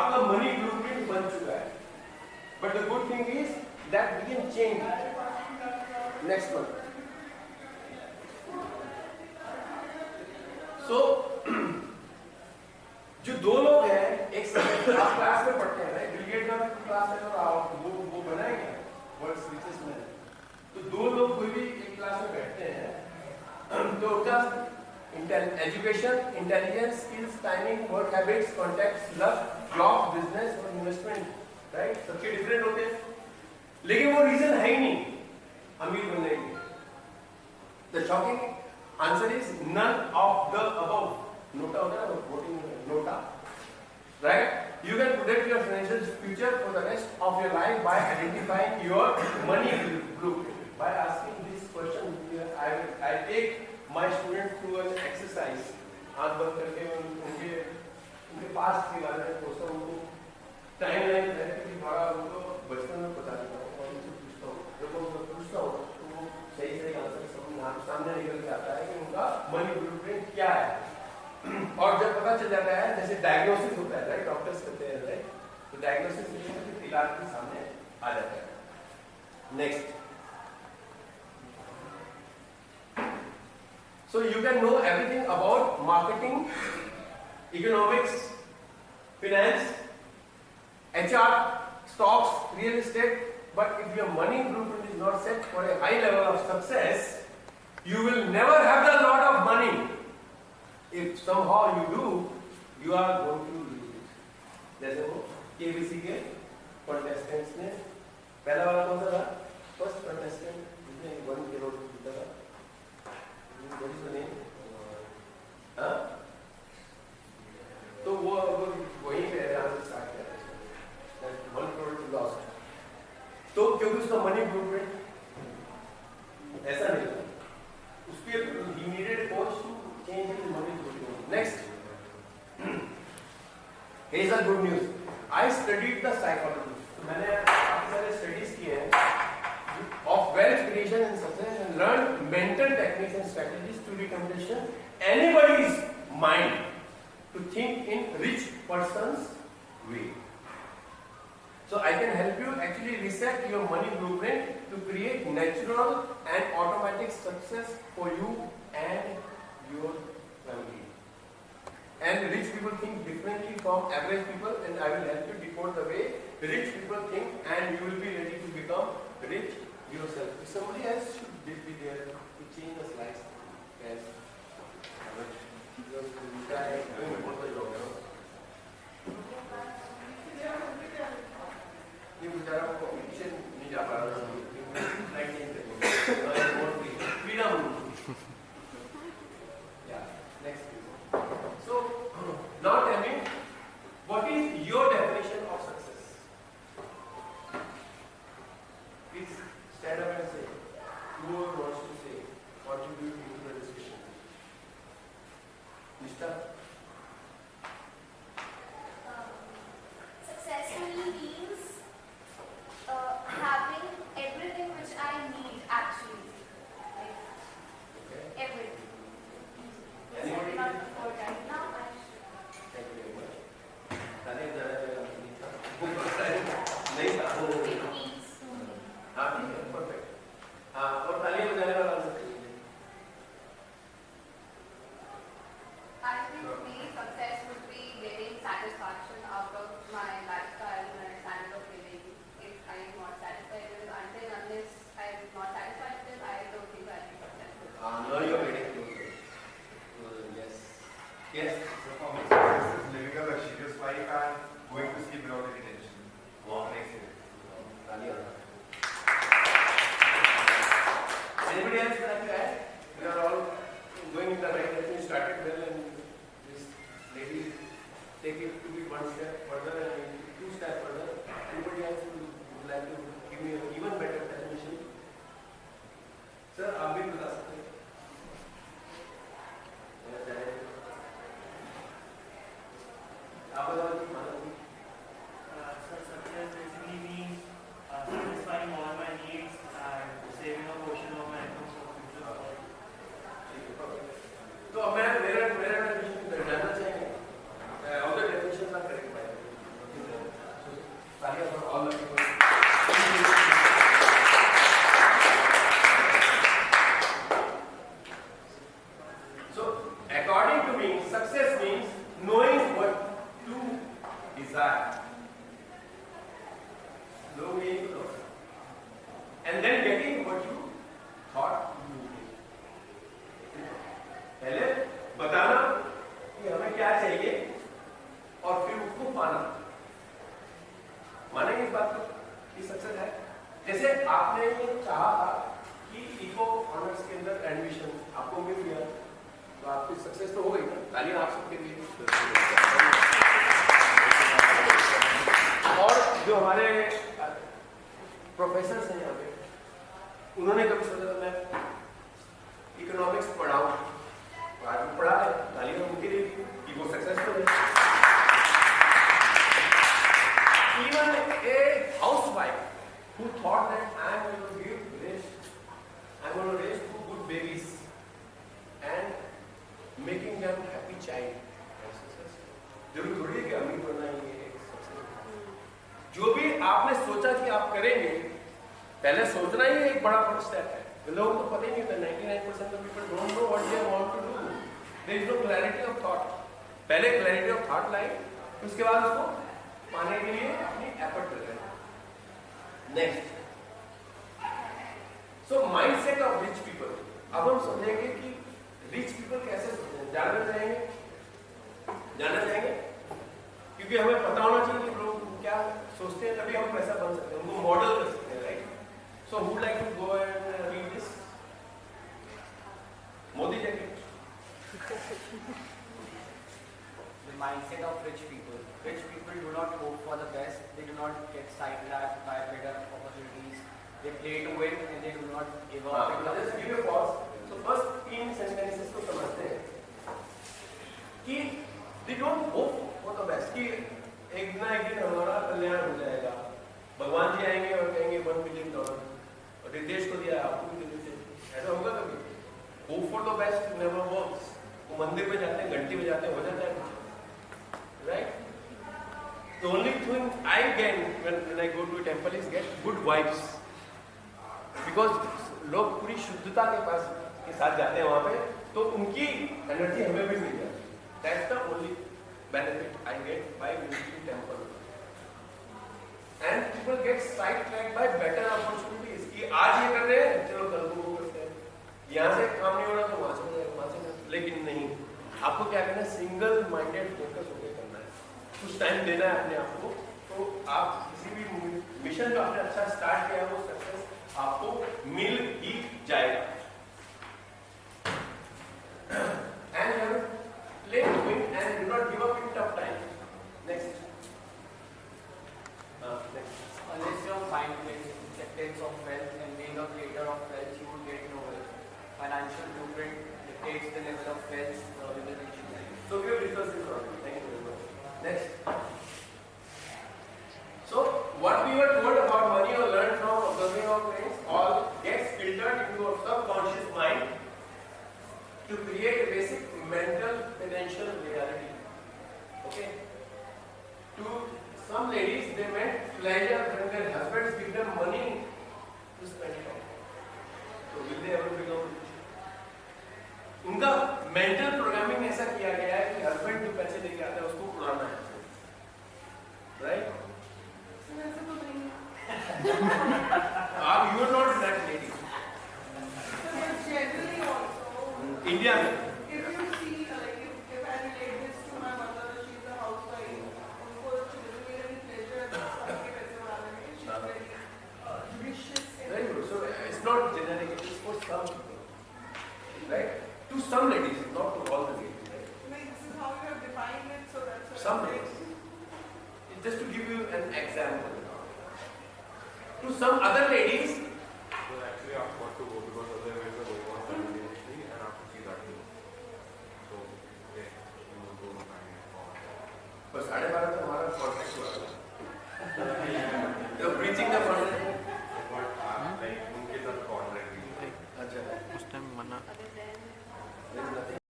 आपका money blueprint बन चुका है. But the good thing is that we can change it. Next one. So जो दो लोग हैं एक समय आप क्लास में पढ़ते हैं ना, बिल गेट्स का क्लास है तो आप वो बनाएंगे वर्ल्ड्स रिचेस्ट मैन. तो दो लोग कोई भी एक क्लास में बैठते हैं तो उनका education, intelligence, skills, timing, work habits, contacts, love, job, business और इन्वेस्टमेंट, राइट, सबके डिफरेंट होते हैं. लेकिन वो रीजन है ही नहीं अमीर बनने के. The shocking answer is none of the above. NOTA होता है ना, voting NOTA, right? You can predict your financial future for the rest of your life by identifying your money blueprint. By asking this question, I take my students through an exercise. आँख बंद करके उनके पास के बारे में पूछता हूँ, उनको टाइमलाइन है कि बड़ा उनको बचपन में बता देता हूँ और उनसे पूछता हूँ. जब उनको पूछता हूँ तो वो सही आंसर सामने निकल के आता है कि उनका मनी ब्लूप्रिंट क्या है. और जब पता चल जाता है, जैसे डायग्नोसिस होता है, राइट, डॉक्टर्स करते हैं, राइट, तो डायग्नोसिस से इलाज के सामने आ जाता है. Next, so you can know everything about marketing, economics, finance, HR, stocks, real estate, but if your money blueprint is not set for a high level of success, you will never have a lot of money. If somehow you do, you are going to lose it. जैसे वो KBC के contestants ने पहला वाला कौन सा था? First contestant जिसने 1 crore जीता था. What is the name? हाँ? तो वो वहीं पे आंसर स्टार्ट किया था. 1 crore lost. तो क्योंकि उसका मनी ब्लूप्रिंट ऐसा नहीं था. उसके he needed a coach to change his money blueprint. Next, here's the good news. I studied the psychology. तो मैंने काफी सारे स्टडीज किए हैं of wealth creation and success and learned mental techniques and strategies to recondition anybody's mind to think in rich person's way. So I can help you actually reset your money blueprint to create natural and automatic success for you and your family. And rich people think differently from average people, and I will help you decode the way rich people think, and you will be ready to become rich yourself. If somebody else should be there to change the slides. Yes. Try doing both the job. ये बेचारा competition नहीं जा पा रहा है. Freedom. So, now tell me, what is your definition of success? Please stand up and say. Whoever wants to say, contribute into the discussion. Nishta? Successfully means having everything which I need actually. Like, Okay. everything. Which I Anybody? cannot afford right now. I Thank you very much. तालियां बजाना चाहिए नहीं था. नहीं था. it means to me. हाँ ठीक है, perfect. हाँ और तालियां बजाने वाला आंसर कीजिए. I think for me, success would be getting satisfaction out of my lifestyle and standard of living. If I am not satisfied with it, unless I am not satisfied with it, I don't think I will be successful. Now you are getting closer. Yes. Yes. So for me, success is living a luxurious life and going to sleep without any tension. Wow. Next year. तालियां. Anybody else would like to add? We are all going in the right direction. We started well, and this lady take it to be one step further and two steps further. Anybody else would like to give me an even better definition? Sir, आप भी बता सकते हैं. आप बताओ कि माना जी. So success basically means satisfying all my needs and saving a portion of my income for future. तो अब मैं मेरा definition जानना चाहेंगे. All the definitions are correct by the way. desire. Knowing, and then getting what you thought you needed. पहले बताना कि हमें क्या चाहिए और फिर उसको पाना। मानेंगे इस बात को कि सक्सेस है? जैसे आपने ये चाहा था कि इको ऑनर्स के अंदर एडमिशन आपको मिल गया, तो आपकी सक्सेस तो हो गई ना। तालियां आप सबके लिए। और जो हमारे प्रोफेसर हैं यहाँ पे, उन्होंने कभी सोचा था मैं इकोनॉमिक्स पढ़ाऊं, तो आज वो पढ़ा है। तालियां उनके लिए कि वो सक्सेसफुल है। Even a housewife who thought that I am going to raise two good babies and making them happy child, जरूर थोड़ी है कि अमीर बनना ही एक सक्सेस। जो भी आपने सोचा कि आप करेंगे, पहले सोचना ही एक बड़ा स्टेप है। लोगों को पता ही नहीं होता। 99% of people don't know what they want to do. There is no clarity of thought. पहले clarity of thought लाए, उसके बाद उसको पाने के लिए अपनी एफर्ट कर रहे हैं। Next, so mindset of rich people. अब हम समझेंगे कि रिच पीपल कैसे सोचते हैं। जानना चाहेंगे क्योंकि हमें पता होना चाहिए कि लोग क्या सोचते हैं, तभी हम पैसा बन सकते हैं, उनको मॉडल कर सकते हैं, right? So would like to go and read this Modi jacket. The mindset of rich people. Rich people do not hope for the best. They do not get sidetracked by better opportunities. They play to win and they do not give up. Just give a pause. So first तीन sentences को समझते हैं कि they don't hope for the best, कि एक ना एक दिन हमारा कल्याण हो जाएगा, भगवान जी आएंगे और कहेंगे $1 billion और रितेश को दिया, आपको भी दे देते। ऐसा होगा कभी? Hope for the best never works. वो मंदिर में जाते हैं, घंटी बजाते हैं, हो जाता है, right? The only thing I gain when I go to a temple is get good vibes, because लोग पूरी शुद्धता के पास के साथ जाते हैं वहाँ पे, तो उनकी एनर्जी हमें भी मिल जाती है। That's the only benefit I get by visiting temple. And people get sidetracked by better opportunities कि आज ये कर रहे हैं, चलो कल को वो करते हैं, यहाँ से काम नहीं हो रहा तो वहाँ से वहाँ से। लेकिन नहीं, आपको क्या करना है? सिंगल माइंडेड फोकस होकर करना है, कुछ टाइम देना है अपने आप को, तो आप किसी भी मिशन जो आपने अच्छा स्टार्ट किया है वो सक्सेस आपको मिल ही जाएगा। And you have play to win and do not give up in tough times. Next. Next. Unless your mind plays acceptance of wealth and being a creator of wealth, you will get nowhere. Financial blueprint dictates the level of wealth you will reach in life. So we have discussed this already. Thank you very much. Next. So what we were told about money or learned from observing our parents all gets filtered into our subconscious mind to create a basic mental potential reality. Okay. To some ladies, they meant pleasure when their husbands give them money to spend it on. So will they ever become rich? उनका mental programming ऐसा किया गया है कि husband जो पैसे लेके आता है उसको उड़ाना है, राइट? आप you are not that lady. India में very good. So it's not generic, it is for some people, right? To some ladies, not to all the ladies, right? Some ladies. Just to give you an example. To some other ladies, So actually I've got to go because otherwise the going on simultaneously and I have to see that too. So yeah, we will go and बस 12:30 तो हमारा contract हुआ है। You're breaching the contract. but like उनके साथ contract भी अच्छा, उस टाइम मना Other than there is nothing.